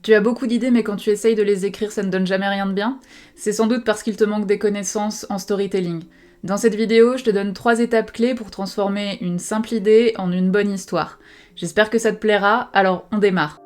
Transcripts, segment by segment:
Tu as beaucoup d'idées, mais quand tu essayes de les écrire, ça ne donne jamais rien de bien. C'est sans doute parce qu'il te manque des connaissances en storytelling. Dans cette vidéo, je te donne 3 étapes clés pour transformer une simple idée en une bonne histoire. J'espère que ça te plaira, alors on démarre.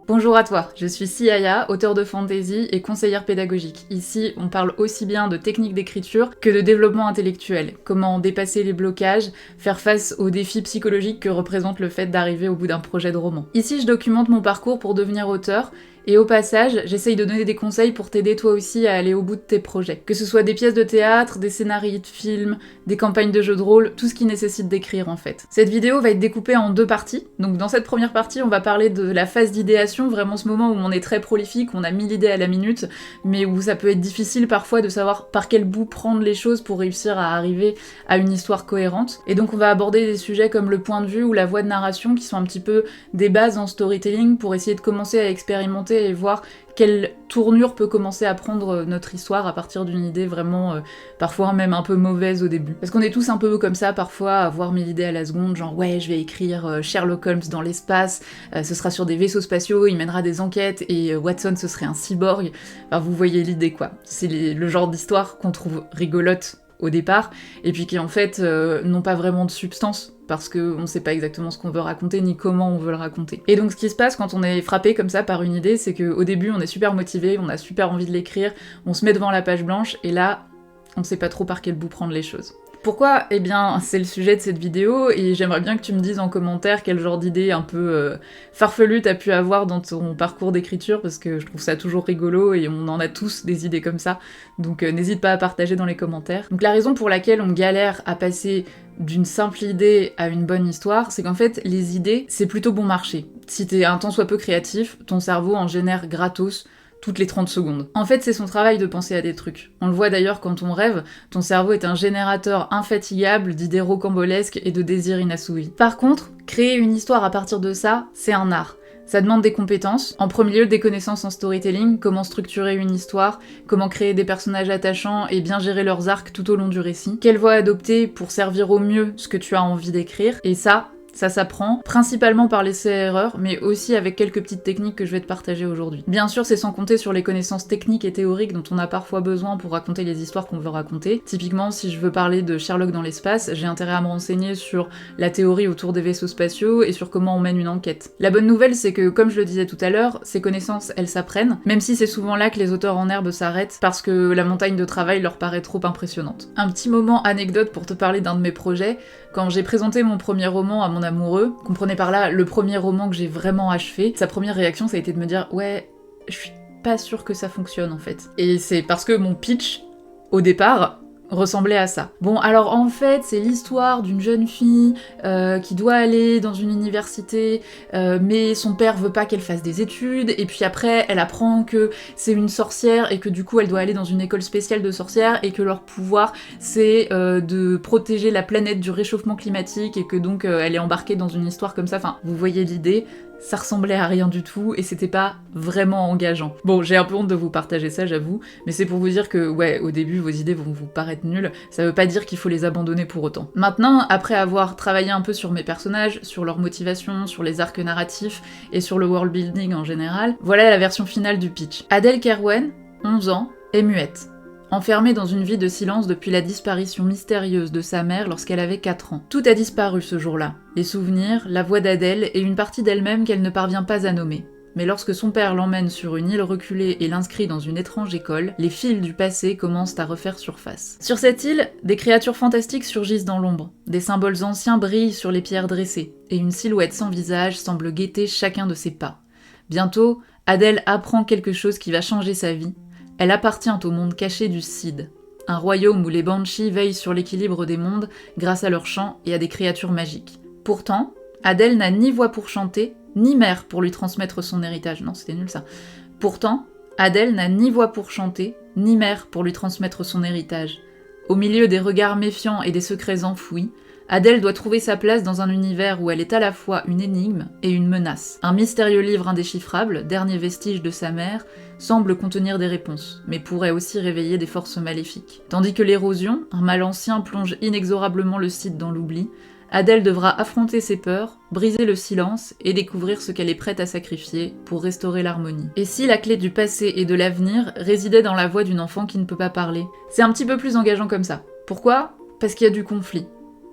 Bonjour à toi, je suis Siaya, auteure de fantasy et conseillère pédagogique. Ici, on parle aussi bien de techniques d'écriture que de développement intellectuel. Comment dépasser les blocages, faire face aux défis psychologiques que représente le fait d'arriver au bout d'un projet de roman. Ici, je documente mon parcours pour devenir auteur, et au passage, j'essaye de donner des conseils pour t'aider toi aussi à aller au bout de tes projets. Que ce soit des pièces de théâtre, des scénarios de films, des campagnes de jeux de rôle, tout ce qui nécessite d'écrire en fait. Cette vidéo va être découpée en 2 parties. Donc dans cette première partie, on va parler de la phase d'idéation, vraiment ce moment où on est très prolifique, on a 1000 idées à la minute, mais où ça peut être difficile parfois de savoir par quel bout prendre les choses pour réussir à arriver à une histoire cohérente. Et donc on va aborder des sujets comme le point de vue ou la voix de narration qui sont un petit peu des bases en storytelling pour essayer de commencer à expérimenter et voir quelle tournure peut commencer à prendre notre histoire à partir d'une idée vraiment, parfois même un peu mauvaise au début. Parce qu'on est tous un peu comme ça parfois, à avoir 1000 idées à la seconde, genre ouais, je vais écrire Sherlock Holmes dans l'espace, ce sera sur des vaisseaux spatiaux, il mènera des enquêtes, et Watson ce serait un cyborg. Enfin, vous voyez l'idée quoi. C'est le genre d'histoire qu'on trouve rigolote au départ, et puis qui en fait n'ont pas vraiment de substance, parce qu'on sait pas exactement ce qu'on veut raconter, ni comment on veut le raconter. Et donc ce qui se passe quand on est frappé comme ça par une idée, c'est qu'au début on est super motivé, on a super envie de l'écrire, on se met devant la page blanche, et là, on sait pas trop par quel bout prendre les choses. Pourquoi ? Eh bien, c'est le sujet de cette vidéo, et j'aimerais bien que tu me dises en commentaire quel genre d'idée un peu farfelue t'as pu avoir dans ton parcours d'écriture, parce que je trouve ça toujours rigolo, et on en a tous des idées comme ça, donc n'hésite pas à partager dans les commentaires. Donc la raison pour laquelle on galère à passer d'une simple idée à une bonne histoire, c'est qu'en fait, les idées, c'est plutôt bon marché. Si t'es un tant soit peu créatif, ton cerveau en génère gratos, toutes les 30 secondes. En fait, c'est son travail de penser à des trucs. On le voit d'ailleurs quand on rêve, ton cerveau est un générateur infatigable d'idées rocambolesques et de désirs inassouvis. Par contre, créer une histoire à partir de ça, c'est un art. Ça demande des compétences, en premier lieu des connaissances en storytelling, comment structurer une histoire, comment créer des personnages attachants et bien gérer leurs arcs tout au long du récit, quelle voie adopter pour servir au mieux ce que tu as envie d'écrire, et ça s'apprend, principalement par l'essai-erreur, mais aussi avec quelques petites techniques que je vais te partager aujourd'hui. Bien sûr, c'est sans compter sur les connaissances techniques et théoriques dont on a parfois besoin pour raconter les histoires qu'on veut raconter. Typiquement, si je veux parler de Sherlock dans l'espace, j'ai intérêt à me renseigner sur la théorie autour des vaisseaux spatiaux et sur comment on mène une enquête. La bonne nouvelle, c'est que, comme je le disais tout à l'heure, ces connaissances, elles s'apprennent, même si c'est souvent là que les auteurs en herbe s'arrêtent, parce que la montagne de travail leur paraît trop impressionnante. Un petit moment anecdote pour te parler d'un de mes projets. Quand j'ai présenté mon premier roman à mon amoureux, comprenez par là le premier roman que j'ai vraiment achevé, sa première réaction ça a été de me dire « Ouais, je suis pas sûre que ça fonctionne en fait ». Et c'est parce que mon pitch, au départ, ressemblait à ça. Bon, alors en fait, c'est l'histoire d'une jeune fille qui doit aller dans une université, mais son père veut pas qu'elle fasse des études, et puis après, elle apprend que c'est une sorcière, et que du coup, elle doit aller dans une école spéciale de sorcières, et que leur pouvoir, c'est de protéger la planète du réchauffement climatique, et que donc, elle est embarquée dans une histoire comme ça. Enfin, vous voyez l'idée, ça ressemblait à rien du tout, et c'était pas vraiment engageant. Bon, j'ai un peu honte de vous partager ça, j'avoue, mais c'est pour vous dire que, ouais, au début, vos idées vont vous paraître nulles, ça veut pas dire qu'il faut les abandonner pour autant. Maintenant, après avoir travaillé un peu sur mes personnages, sur leur motivation, sur les arcs narratifs, et sur le world building en général, voilà la version finale du pitch. Adèle Kerwen, 11 ans, est muette. Enfermée dans une vie de silence depuis la disparition mystérieuse de sa mère lorsqu'elle avait 4 ans. Tout a disparu ce jour-là. Les souvenirs, la voix d'Adèle et une partie d'elle-même qu'elle ne parvient pas à nommer. Mais lorsque son père l'emmène sur une île reculée et l'inscrit dans une étrange école, les fils du passé commencent à refaire surface. Sur cette île, des créatures fantastiques surgissent dans l'ombre. Des symboles anciens brillent sur les pierres dressées, et une silhouette sans visage semble guetter chacun de ses pas. Bientôt, Adèle apprend quelque chose qui va changer sa vie. Elle appartient au monde caché du Cid, un royaume où les Banshees veillent sur l'équilibre des mondes grâce à leur chant et à des créatures magiques. Pourtant, Adèle n'a ni voix pour chanter, ni mère pour lui transmettre son héritage. Non, c'était nul ça. Pourtant, Adèle n'a ni voix pour chanter, ni mère pour lui transmettre son héritage. Au milieu des regards méfiants et des secrets enfouis, Adèle doit trouver sa place dans un univers où elle est à la fois une énigme et une menace. Un mystérieux livre indéchiffrable, dernier vestige de sa mère, semble contenir des réponses, mais pourrait aussi réveiller des forces maléfiques. Tandis que l'érosion, un mal ancien plonge inexorablement le Cid dans l'oubli, Adèle devra affronter ses peurs, briser le silence et découvrir ce qu'elle est prête à sacrifier pour restaurer l'harmonie. Et si la clé du passé et de l'avenir résidait dans la voix d'une enfant qui ne peut pas parler? C'est un petit peu plus engageant comme ça. Pourquoi? Parce qu'il y a du conflit.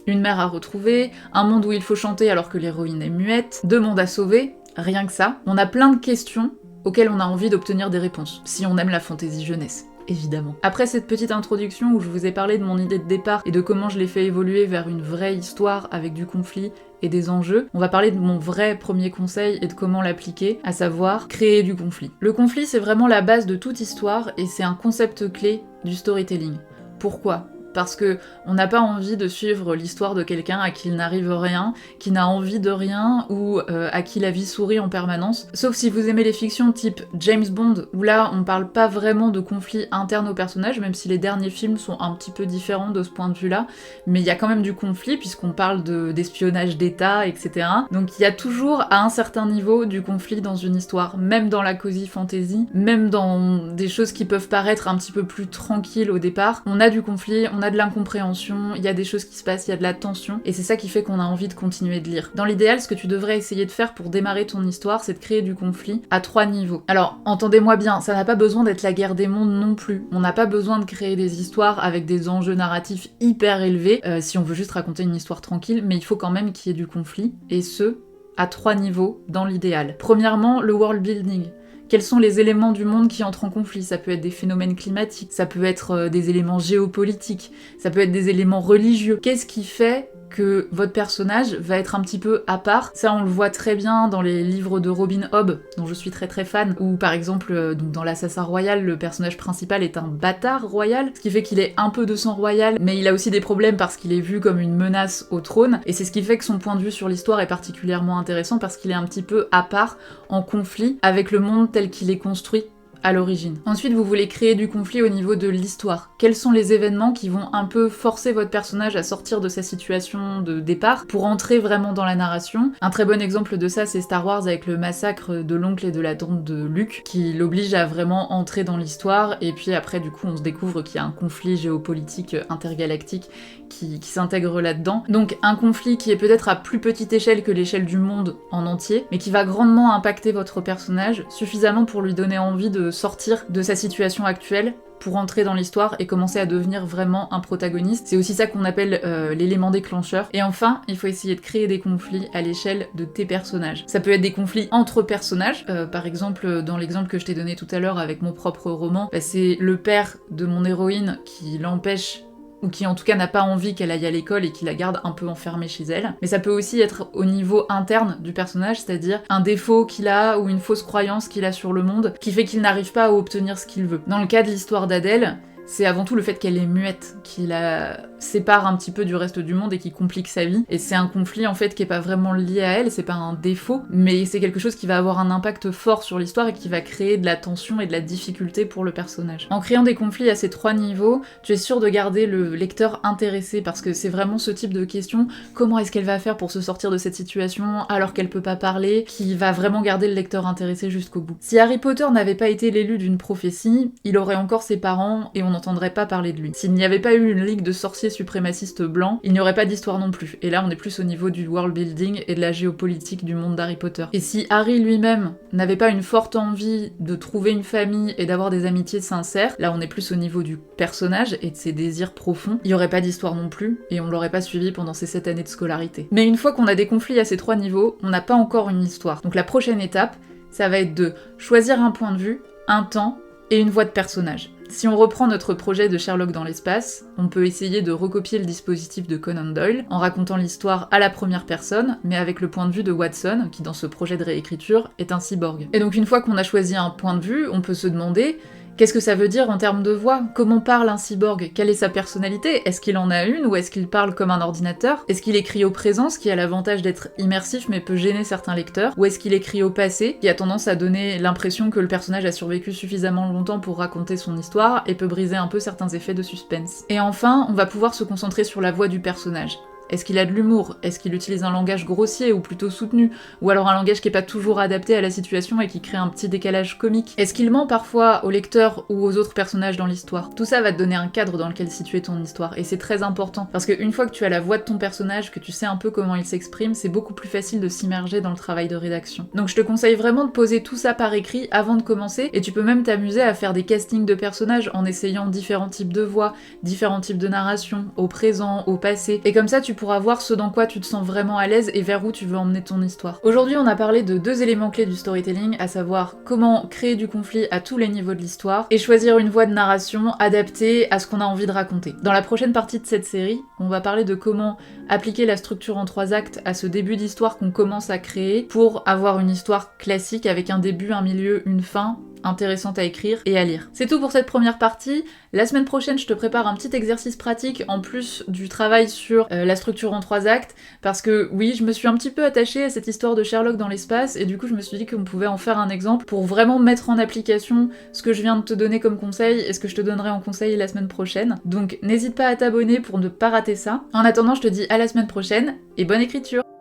Une mère à retrouver, un monde où il faut chanter alors que l'héroïne est muette, 2 mondes à sauver, rien que ça. On a plein de questions auxquelles on a envie d'obtenir des réponses, si on aime la fantaisie jeunesse. Évidemment. Après cette petite introduction où je vous ai parlé de mon idée de départ et de comment je l'ai fait évoluer vers une vraie histoire avec du conflit et des enjeux, on va parler de mon vrai premier conseil et de comment l'appliquer, à savoir créer du conflit. Le conflit, c'est vraiment la base de toute histoire et c'est un concept clé du storytelling. Pourquoi ? Parce que on n'a pas envie de suivre l'histoire de quelqu'un à qui il n'arrive rien, qui n'a envie de rien ou à qui la vie sourit en permanence. Sauf si vous aimez les fictions type James Bond, où là on parle pas vraiment de conflits internes aux personnages, même si les derniers films sont un petit peu différents de ce point de vue-là, mais il y a quand même du conflit puisqu'on parle d'espionnage d'État, etc. Donc il y a toujours à un certain niveau du conflit dans une histoire, même dans la cozy fantasy, même dans des choses qui peuvent paraître un petit peu plus tranquilles au départ. On a du conflit, on a de l'incompréhension, il y a des choses qui se passent, il y a de la tension, et c'est ça qui fait qu'on a envie de continuer de lire. Dans l'idéal, ce que tu devrais essayer de faire pour démarrer ton histoire, c'est de créer du conflit à 3 niveaux. Alors, entendez-moi bien, ça n'a pas besoin d'être la guerre des mondes non plus. On n'a pas besoin de créer des histoires avec des enjeux narratifs hyper élevés, si on veut juste raconter une histoire tranquille, mais il faut quand même qu'il y ait du conflit, et ce, à 3 niveaux dans l'idéal. Premièrement, le world building. Quels sont les éléments du monde qui entrent en conflit? Ça peut être des phénomènes climatiques, ça peut être des éléments géopolitiques, ça peut être des éléments religieux. Qu'est-ce qui fait que votre personnage va être un petit peu à part? Ça, on le voit très bien dans les livres de Robin Hobb, dont je suis très très fan, ou par exemple, donc dans l'Assassin Royal, le personnage principal est un bâtard royal, ce qui fait qu'il est un peu de sang royal, mais il a aussi des problèmes parce qu'il est vu comme une menace au trône, et c'est ce qui fait que son point de vue sur l'histoire est particulièrement intéressant parce qu'il est un petit peu à part, en conflit avec le monde tel qu'il est construit à l'origine. Ensuite, vous voulez créer du conflit au niveau de l'histoire. Quels sont les événements qui vont un peu forcer votre personnage à sortir de sa situation de départ pour entrer vraiment dans la narration? Un très bon exemple de ça, c'est Star Wars avec le massacre de l'oncle et de la tante de Luke, qui l'oblige à vraiment entrer dans l'histoire, et puis après, du coup, on se découvre qu'il y a un conflit géopolitique intergalactique qui s'intègre là-dedans. Donc un conflit qui est peut-être à plus petite échelle que l'échelle du monde en entier, mais qui va grandement impacter votre personnage, suffisamment pour lui donner envie de sortir de sa situation actuelle pour entrer dans l'histoire et commencer à devenir vraiment un protagoniste. C'est aussi ça qu'on appelle l'élément déclencheur. Et enfin, il faut essayer de créer des conflits à l'échelle de tes personnages. Ça peut être des conflits entre personnages. Par exemple, dans l'exemple que je t'ai donné tout à l'heure avec mon propre roman, c'est le père de mon héroïne qui l'empêche, ou qui en tout cas n'a pas envie qu'elle aille à l'école et qui la garde un peu enfermée chez elle. Mais ça peut aussi être au niveau interne du personnage, c'est-à-dire un défaut qu'il a ou une fausse croyance qu'il a sur le monde qui fait qu'il n'arrive pas à obtenir ce qu'il veut. Dans le cas de l'histoire d'Adèle, c'est avant tout le fait qu'elle est muette qui la sépare un petit peu du reste du monde et qui complique sa vie. Et c'est un conflit en fait qui est pas vraiment lié à elle, c'est pas un défaut, mais c'est quelque chose qui va avoir un impact fort sur l'histoire et qui va créer de la tension et de la difficulté pour le personnage. En créant des conflits à ces 3 niveaux, tu es sûr de garder le lecteur intéressé parce que c'est vraiment ce type de question, comment est-ce qu'elle va faire pour se sortir de cette situation alors qu'elle peut pas parler, qui va vraiment garder le lecteur intéressé jusqu'au bout. Si Harry Potter n'avait pas été l'élu d'une prophétie, il aurait encore ses parents et on n'entendrait pas parler de lui. S'il n'y avait pas eu une ligue de sorciers suprémacistes blancs, il n'y aurait pas d'histoire non plus. Et là, on est plus au niveau du world building et de la géopolitique du monde d'Harry Potter. Et si Harry lui-même n'avait pas une forte envie de trouver une famille et d'avoir des amitiés sincères, là on est plus au niveau du personnage et de ses désirs profonds, il n'y aurait pas d'histoire non plus et on l'aurait pas suivi pendant ces 7 années de scolarité. Mais une fois qu'on a des conflits à ces 3 niveaux, on n'a pas encore une histoire. Donc la prochaine étape, ça va être de choisir un point de vue, un temps et une voix de personnage. Si on reprend notre projet de Sherlock dans l'espace, on peut essayer de recopier le dispositif de Conan Doyle en racontant l'histoire à la première personne, mais avec le point de vue de Watson, qui dans ce projet de réécriture est un cyborg. Et donc une fois qu'on a choisi un point de vue, on peut se demander qu'est-ce que ça veut dire en termes de voix? Comment parle un cyborg? Quelle est sa personnalité? Est-ce qu'il en a une ou est-ce qu'il parle comme un ordinateur? Est-ce qu'il écrit au présent, ce qui a l'avantage d'être immersif mais peut gêner certains lecteurs? Ou est-ce qu'il écrit au passé, qui a tendance à donner l'impression que le personnage a survécu suffisamment longtemps pour raconter son histoire et peut briser un peu certains effets de suspense? Et enfin, on va pouvoir se concentrer sur la voix du personnage. Est-ce qu'il a de l'humour? Est-ce qu'il utilise un langage grossier ou plutôt soutenu? Ou alors un langage qui est pas toujours adapté à la situation et qui crée un petit décalage comique? Est-ce qu'il ment parfois au lecteur ou aux autres personnages dans l'histoire? Tout ça va te donner un cadre dans lequel situer ton histoire, et c'est très important, parce qu'une fois que tu as la voix de ton personnage, que tu sais un peu comment il s'exprime, c'est beaucoup plus facile de s'immerger dans le travail de rédaction. Donc je te conseille vraiment de poser tout ça par écrit avant de commencer, et tu peux même t'amuser à faire des castings de personnages en essayant différents types de voix, différents types de narration, au présent, au passé, et comme ça tu pourras voir ce dans quoi tu te sens vraiment à l'aise et vers où tu veux emmener ton histoire. Aujourd'hui on a parlé de 2 éléments clés du storytelling, à savoir comment créer du conflit à tous les niveaux de l'histoire, et choisir une voie de narration adaptée à ce qu'on a envie de raconter. Dans la prochaine partie de cette série, on va parler de comment appliquer la structure en 3 actes à ce début d'histoire qu'on commence à créer pour avoir une histoire classique avec un début, un milieu, une fin, intéressante à écrire et à lire. C'est tout pour cette première partie. La semaine prochaine, je te prépare un petit exercice pratique en plus du travail sur la structure en 3 actes, parce que oui, je me suis un petit peu attachée à cette histoire de Sherlock dans l'espace, et du coup je me suis dit qu'on pouvait en faire un exemple pour vraiment mettre en application ce que je viens de te donner comme conseil et ce que je te donnerai en conseil la semaine prochaine. Donc n'hésite pas à t'abonner pour ne pas rater ça. En attendant, je te dis à la semaine prochaine et bonne écriture!